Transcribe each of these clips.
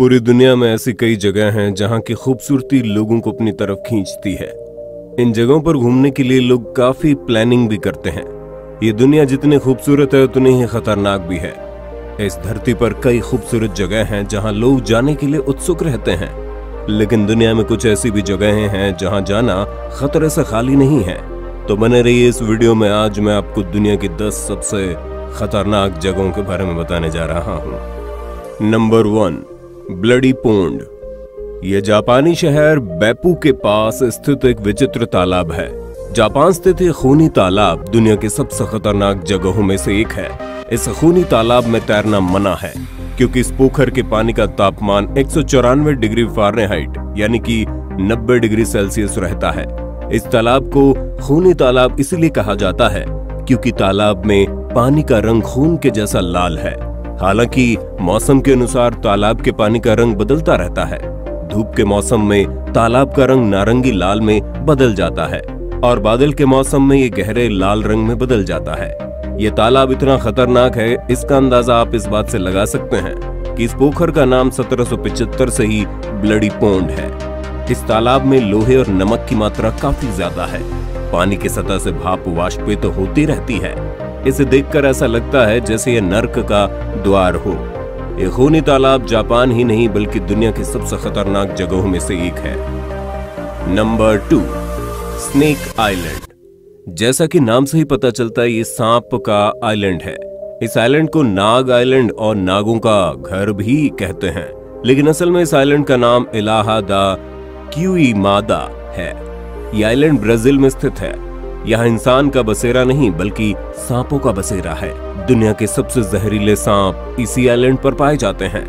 पूरी दुनिया में ऐसी कई जगह हैं जहां की खूबसूरती लोगों को अपनी तरफ खींचती है। इन जगहों पर घूमने के लिए लोग काफी प्लानिंग भी करते हैं। ये दुनिया जितनी खूबसूरत है उतनी ही खतरनाक भी है। इस धरती पर कई खूबसूरत जगह हैं जहां लोग जाने के लिए उत्सुक रहते हैं, लेकिन दुनिया में कुछ ऐसी भी जगहें हैं जहां जाना खतरे से खाली नहीं है। तो बने रहिए इस वीडियो में। आज मैं आपको दुनिया की 10 सबसे खतरनाक जगहों के बारे में बताने जा रहा हूं। Number 1, bloody pond. यह जापानी शहर बेपू के पास स्थित एक विचित्र तालाब है। जापान स्थित यह खूनी तालाब दुनिया के सबसे खतरनाक जगहों में से एक है। इस खूनी तालाब में तैरना मना है क्योंकि इस पोखर के पानी का तापमान 194 डिग्री फ़ारेनहाइट यानी कि 90 डिग्री सेल्सियस रहता है। इस तालाब को खूनी तालाब इसलिए कहा जाता है क्योंकि तालाब में पानी का रंग खून के जैसा लाल है। हालांकि मौसम के अनुसार तालाब के पानी का रंग बदलता रहता है। धूप के मौसम में तालाब का रंग नारंगी लाल में बदल जाता है और बादल के मौसम में ये गहरे लाल रंग में बदल जाता है। ये तालाब इतना खतरनाक है, इसका अंदाजा आप इस बात से लगा सकते हैं कि इस पोखर का नाम 1775 से ही ब्लडी पोंड है। इस तालाब में लोहे और नमक की मात्रा काफी ज्यादा है। पानी की सतह से भाप वाष्पित होती रहती है। इसे देखकर ऐसा लगता है जैसे यह नर्क का द्वार हो। ये खूनी तालाब जापान ही नहीं बल्कि दुनिया की सबसे खतरनाक जगहों में से एक है। Number 2, snake island. जैसा कि नाम से ही पता चलता है, ये सांप का आइलैंड है। इस आइलैंड को नाग आइलैंड और नागों का घर भी कहते हैं, लेकिन असल में इस आइलैंड का नाम इलाहा दा क्यूईमादा है। यह आइलैंड ब्राजील में स्थित है। यहाँ इंसान का बसेरा नहीं बल्कि सांपों का बसेरा है। दुनिया के सबसे जहरीले सांप इसी आइलैंड पर पाए जाते हैं।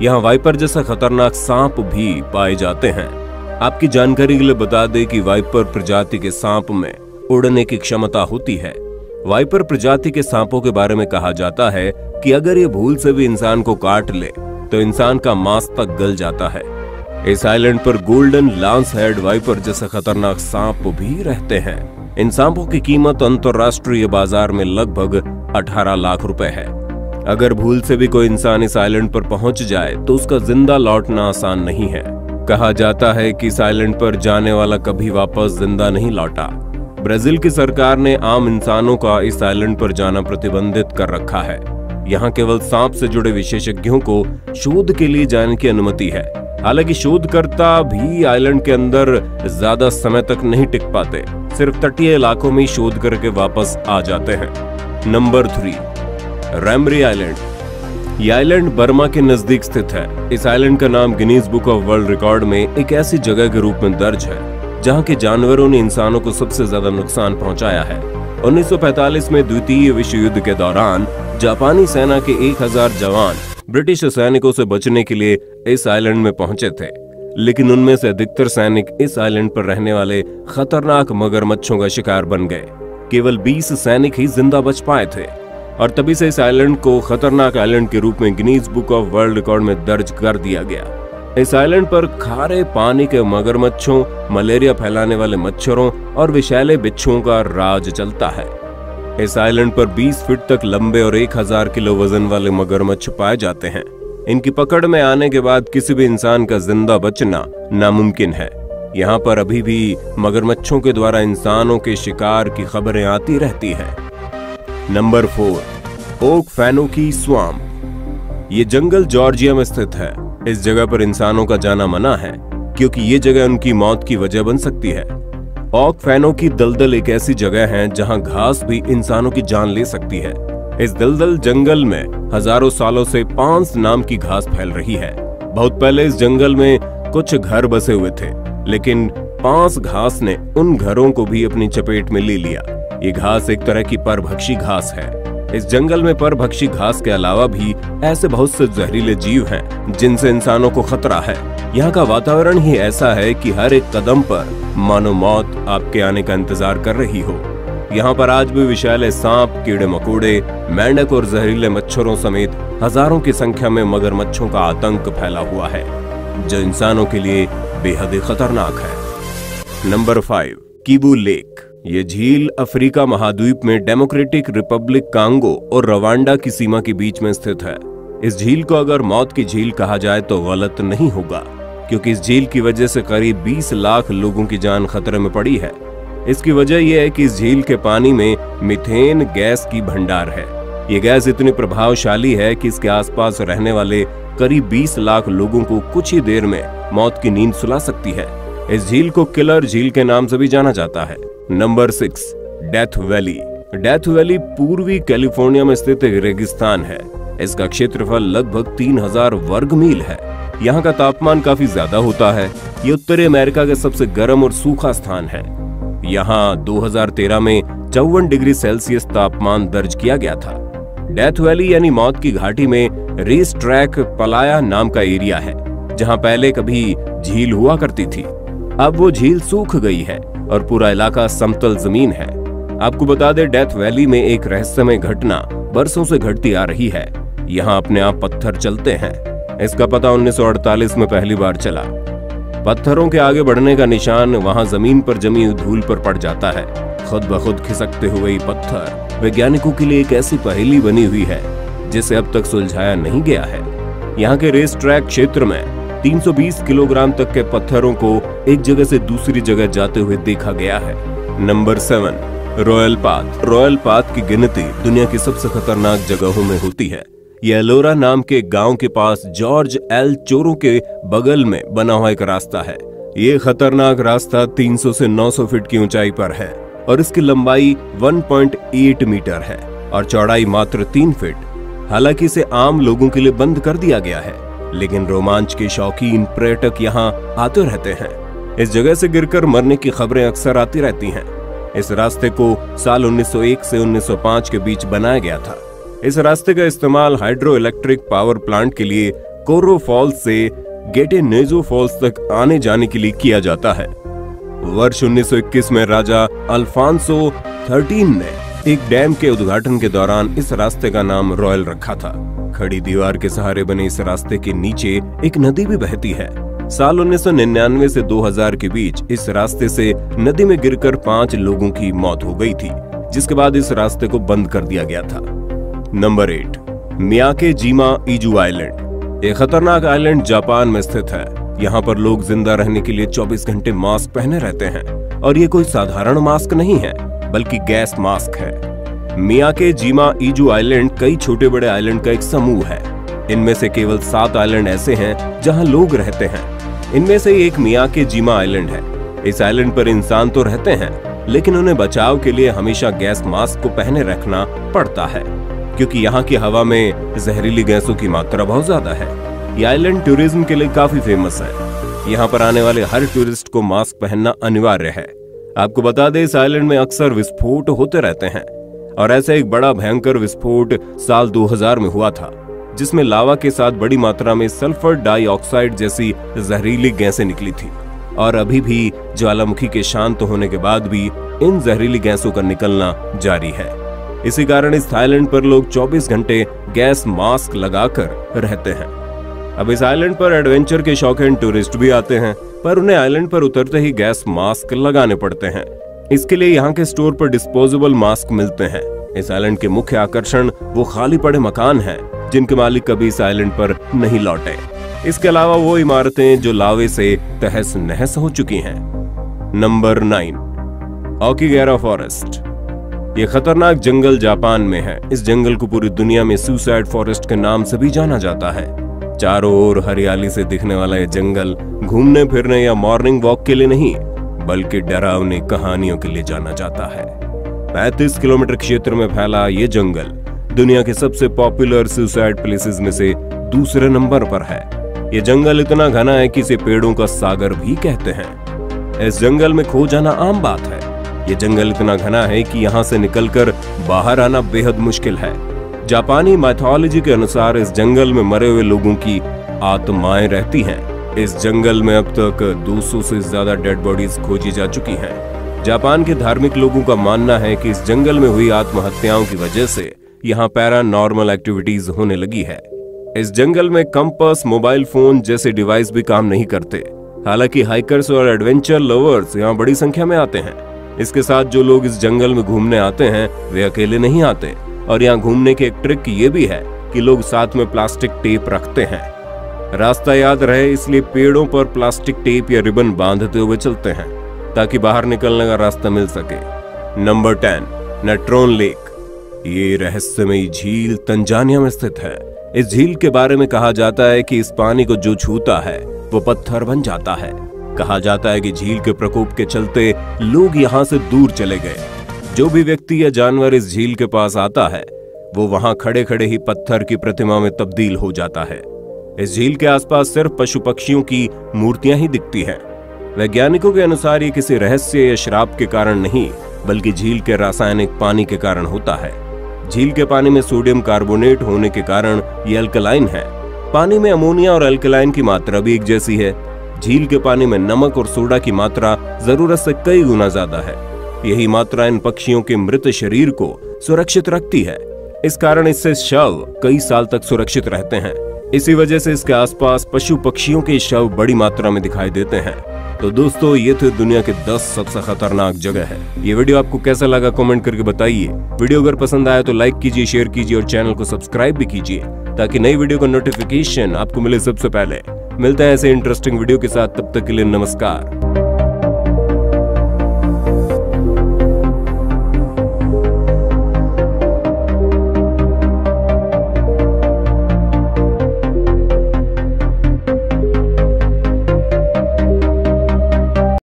यहाँ वाइपर जैसा खतरनाक सांप भी पाए जाते हैं। आपकी जानकारी के लिए बता दें कि वाइपर प्रजाति के सांप में उड़ने की क्षमता होती है। वाइपर प्रजाति के सांपों के बारे में कहा जाता है कि अगर ये भूल से भी इंसान को काट ले तो इंसान का मांस तक गल जाता है। इस आइलैंड पर गोल्डन लांस हेड वाइपर जैसे खतरनाक सांप भी रहते हैं। इन सांपों की कीमत अंतरराष्ट्रीय बाजार में लगभग 18 लाख रुपए है। अगर भूल से भी कोई इंसान इस आइलैंड पर पहुंच जाए तो उसका जिंदा लौटना आसान नहीं है। कहा जाता है कि इस आइलैंड पर जाने वाला कभी वापस जिंदा नहीं लौटा। ब्राजील की सरकार ने आम इंसानों का इस आइलैंड पर जाना प्रतिबंधित कर रखा है। यहाँ केवल सांप से जुड़े विशेषज्ञों को शोध के लिए जाने की अनुमति है। हालांकि शोधकर्ता भी आइलैंड के अंदर ज्यादा समय तक नहीं टिक पाते, सिर्फ तटीय इलाकों में शोध करके वापस आ जाते हैं। Number 3, Ramree island. यह आइलैंड बर्मा के नजदीक स्थित है। इस आइलैंड का नाम Guinness book of world record में एक ऐसी जगह के रूप में दर्ज है जहां के जानवरों ने इंसानों को सबसे ज्यादा नुकसान पहुंचाया है। 1945 में द्वितीय विश्व युद्ध के दौरान जापानी सेना के 1000 जवान ब्रिटिश सैनिकों से बचने के लिए इस आइलैंड में पहुंचे थे, लेकिन उनमें से अधिकतर सैनिक इस आइलैंड पर रहने वाले खतरनाक मगरमच्छों का शिकार बन गए। केवल 20 सैनिक ही जिंदा बच पाए थे और तभी से इस आइलैंड को खतरनाक आइलैंड के रूप में Guinness book of world record में दर्ज कर दिया गया। इस आइलैंड पर खारे पानी के मगरमच्छों, मलेरिया फैलाने वाले मच्छरों और विषैले बिच्छुओं का राज चलता है। इस आइलैंड पर 20 फीट तक लंबे और 1000 किलो वजन वाले मगरमच्छ पाए जाते हैं। इनकी पकड़ में आने के बाद किसी भी इंसान का जिंदा बचना नामुमकिन है। यहाँ पर अभी भी मगरमच्छों के द्वारा इंसानों के शिकार की खबरें आती रहती है। Number 4, Okefenokee swamp. ये जंगल जॉर्जिया में स्थित है। इस जगह पर इंसानों का जाना मना है क्योंकि ये जगह उनकी मौत की वजह बन सकती है। ओक फैनोकी दलदल एक ऐसी जगह है जहां घास भी इंसानों की जान ले सकती है। इस दलदल जंगल में हजारों सालों से पांस नाम की घास फैल रही है। बहुत पहले इस जंगल में कुछ घर बसे हुए थे, लेकिन पांस घास ने उन घरों को भी अपनी चपेट में ले लिया। ये घास एक तरह की परभक्षी घास है। इस जंगल में परभक्षी घास के अलावा भी ऐसे बहुत से जहरीले जीव हैं जिनसे इंसानों को खतरा है। यहाँ का वातावरण ही ऐसा है कि हर एक कदम पर मानो मौत आपके आने का इंतजार कर रही हो। यहाँ पर आज भी विषैले सांप, कीड़े मकोड़े, मेंढक और जहरीले मच्छरों समेत हजारों की संख्या में मगरमच्छों का आतंक फैला हुआ है जो इंसानों के लिए बेहद खतरनाक है। Number 5, किबू lake. ये झील अफ्रीका महाद्वीप में डेमोक्रेटिक रिपब्लिक कांगो और रवांडा की सीमा के बीच में स्थित है। इस झील को अगर मौत की झील कहा जाए तो गलत नहीं होगा, क्योंकि इस झील की वजह से करीब 20 लाख लोगों की जान खतरे में पड़ी है। इसकी वजह यह है कि इस झील के पानी में मीथेन गैस की भंडार है। ये गैस इतनी प्रभावशाली है कि इसके आसपास रहने वाले करीब 20 लाख लोगों को कुछ ही देर में मौत की नींद सुला सकती है। इस झील को किलर झील के नाम से भी जाना जाता है। Number 6, death valley. Death valley पूर्वी कैलिफोर्निया में स्थित एक रेगिस्तान है। इसका क्षेत्रफल लगभग 3000 वर्ग मील है। यहाँ का तापमान काफी ज्यादा होता है। ये उत्तरी अमेरिका का सबसे गर्म और सूखा स्थान है। यहाँ 2013 में 54 डिग्री सेल्सियस तापमान दर्ज किया गया था। डेथ वैली यानी मौत की घाटी में रेस ट्रैक पलाया नाम का एरिया है, जहाँ पहले कभी झील हुआ करती थी। अब वो झील सूख गई है और पूरा इलाका समतल जमीन है। आपको बता दें, डेथ वैली में एक रहस्यमय घटना बरसों से घटती आ रही है। यहाँ अपने आप पत्थर चलते हैं। इसका पता 1948 में पहली बार चला। पत्थरों के आगे बढ़ने का निशान वहां जमीन पर जमी हुई धूल पर पड़ जाता है। खुद ब खुद खिसकते हुए पत्थर वैज्ञानिकों के लिए एक ऐसी पहेली बनी हुई है जिसे अब तक सुलझाया नहीं गया है। यहाँ के रेस ट्रैक क्षेत्र में 320 किलोग्राम तक के पत्थरों को एक जगह से दूसरी जगह जाते हुए देखा गया है। Number 7, royal path. Royal path की गिनती दुनिया की सबसे खतरनाक जगहों में होती है। यह एलोरा नाम के गांव के पास जॉर्ज एल चोरो के बगल में बना हुआ एक रास्ता है। ये खतरनाक रास्ता 300 से 900 फीट की ऊंचाई पर है और इसकी लंबाई 1.8 मीटर है और चौड़ाई मात्र 3 फीट। हालांकि इसे आम लोगों के लिए बंद कर दिया गया है, लेकिन रोमांच के शौकीन पर्यटक यहाँ आते रहते हैं। इस जगह से गिरकर मरने की खबरें अक्सर आती रहती हैं। इस रास्ते को साल 1901 से 1905 के बीच बनाया गया था। इस रास्ते का इस्तेमाल हाइड्रो इलेक्ट्रिक पावर प्लांट के लिए कोरो फॉल्स से गेटेनेजो फॉल्स तक आने जाने के लिए किया जाता है। वर्ष 1921 में राजा अल्फांसो 13 ने एक डैम के उद्घाटन के दौरान इस रास्ते का नाम रॉयल रखा था। खड़ी दीवार के सहारे बने इस रास्ते के नीचे एक नदी भी बहती है। साल 1999 से 2000 के बीच इस रास्ते से नदी में गिरकर 5 लोगों की मौत हो गई थी, जिसके बाद इस रास्ते को बंद कर दिया गया था। Number 8, Miyakejima Izu island. ये खतरनाक आइलैंड जापान में स्थित है। यहाँ पर लोग जिंदा रहने के लिए 24 घंटे मास्क पहने रहते हैं और ये कोई साधारण मास्क नहीं है, बल्कि गैस मास्क है। मियाकेजिमा इजू आइलैंड कई छोटे बड़े आइलैंड का एक समूह है। इनमें से केवल 7 आइलैंड ऐसे हैं जहाँ लोग रहते हैं। इनमें से एक मियाकेजिमा आइलैंड है। इस आइलैंड पर इंसान तो रहते हैं, लेकिन उन्हें बचाव के लिए हमेशा गैस मास्क को पहने रखना पड़ता है, क्योंकि यहाँ की हवा में जहरीली गैसों की मात्रा बहुत ज्यादा है। ये आइलैंड टूरिज्म के लिए काफी फेमस है। यहाँ पर आने वाले हर टूरिस्ट को मास्क पहनना अनिवार्य है। आपको बता दें, इस आइलैंड में अक्सर विस्फोट होते रहते हैं और ऐसा एक बड़ा भयंकर विस्फोट साल 2000 में हुआ था, जिसमें लावा के साथ बड़ी मात्रा में सल्फर डाइऑक्साइड जैसी जहरीली गैसें निकली थी। और अभी भी ज्वालामुखी के शांत होने के बाद भी इन जहरीली गैसों का निकलना जारी है। इसी कारण इस आइलैंड पर लोग 24 घंटे गैस मास्क लगाकर रहते हैं। अब इस आइलैंड पर एडवेंचर के शौकीन टूरिस्ट भी आते हैं, पर उन्हें आइलैंड पर उतरते ही गैस मास्क लगाने पड़ते हैं। इसके लिए यहाँ के स्टोर पर डिस्पोजेबल मास्क मिलते हैं। इस आइलैंड के मुख्य आकर्षण वो खाली पड़े मकान हैं, जिनके मालिक कभी इस आइलैंड पर नहीं लौटे। इसके अलावा वो इमारतें जो लावे से तहस नहस हो चुकी हैं। Number 9, Aokigahara forest. ये खतरनाक जंगल जापान में है। इस जंगल को पूरी दुनिया में सुसाइड फॉरेस्ट के नाम से भी जाना जाता है। चारों ओर हरियाली से दिखने वाला ये जंगल घूमने फिरने या मॉर्निंग वॉक के लिए नहीं, बल्कि डरावनी कहानियों के लिए जाना जाता है। 35 किलोमीटर क्षेत्र में फैला ये जंगल दुनिया के सबसे पॉपुलर सुसाइड प्लेसेस में से दूसरे नंबर पर है। ये जंगल इतना घना है कि इसे पेड़ों का सागर भी कहते हैं। इस जंगल में खो जाना आम बात है। ये जंगल इतना घना है कि यहाँ से निकलकर बाहर आना बेहद मुश्किल है। जापानी माइथोलॉजी के अनुसार इस जंगल में मरे हुए लोगों की आत्माएं रहती हैं। इस जंगल में अब तक 200 से ज्यादा डेड बॉडीज खोजी जा चुकी हैं। जापान के धार्मिक लोगों का मानना है कि इस जंगल में हुई आत्महत्याओं की वजह से यहाँ पैरानॉर्मल एक्टिविटीज होने लगी है। इस जंगल में कंपास, मोबाइल फोन जैसे डिवाइस भी काम नहीं करते। हालांकि हाइकर्स और एडवेंचर लवर्स यहाँ बड़ी संख्या में आते हैं। इसके साथ जो लोग इस जंगल में घूमने आते हैं वे अकेले नहीं आते, और यहाँ घूमने की एक ट्रिक ये भी है कि लोग साथ में प्लास्टिक टेप रखते हैं। रास्ता याद रहे इसलिए पेड़ों पर प्लास्टिक टेप या रिबन बांधते हुए चलते हैं ताकि बाहर निकलने का रास्ता मिल सके। Number 10, Natron lake. ये रहस्यमयी झील तंजानिया में स्थित है। इस झील के बारे में कहा जाता है कि इस पानी को जो छूता है वो पत्थर बन जाता है। कहा जाता है कि झील के प्रकोप के चलते लोग यहाँ से दूर चले गए। जो भी व्यक्ति या जानवर इस झील के पास आता है वो वहां खड़े खड़े ही पत्थर की प्रतिमा में तब्दील हो जाता है। इस झील के आसपास सिर्फ पशु पक्षियों की मूर्तियां ही दिखती हैं। वैज्ञानिकों के अनुसार ये किसी रहस्य या श्राप के कारण नहीं बल्कि झील के रासायनिक पानी के कारण होता है। झील के पानी में सोडियम कार्बोनेट होने के कारण ये अल्कलाइन है। पानी में अमोनिया और अल्कलाइन की मात्रा भी एक जैसी है। झील के पानी में नमक और सोडा की मात्रा जरूरत से कई गुना ज्यादा है। यही मात्रा इन पक्षियों के मृत शरीर को सुरक्षित रखती है। इस कारण इससे शव कई साल तक सुरक्षित रहते हैं। इसी वजह से इसके आसपास पशु पक्षियों के शव बड़ी मात्रा में दिखाई देते हैं। तो दोस्तों, ये थे दुनिया के 10 सबसे खतरनाक जगह है। ये वीडियो आपको कैसा लगा कमेंट करके बताइए। वीडियो अगर पसंद आया तो लाइक कीजिए, शेयर कीजिए और चैनल को सब्सक्राइब भी कीजिए ताकि नई वीडियो का नोटिफिकेशन आपको मिले सबसे पहले। मिलते हैं ऐसे इंटरेस्टिंग वीडियो के साथ, तब तक के लिए नमस्कार।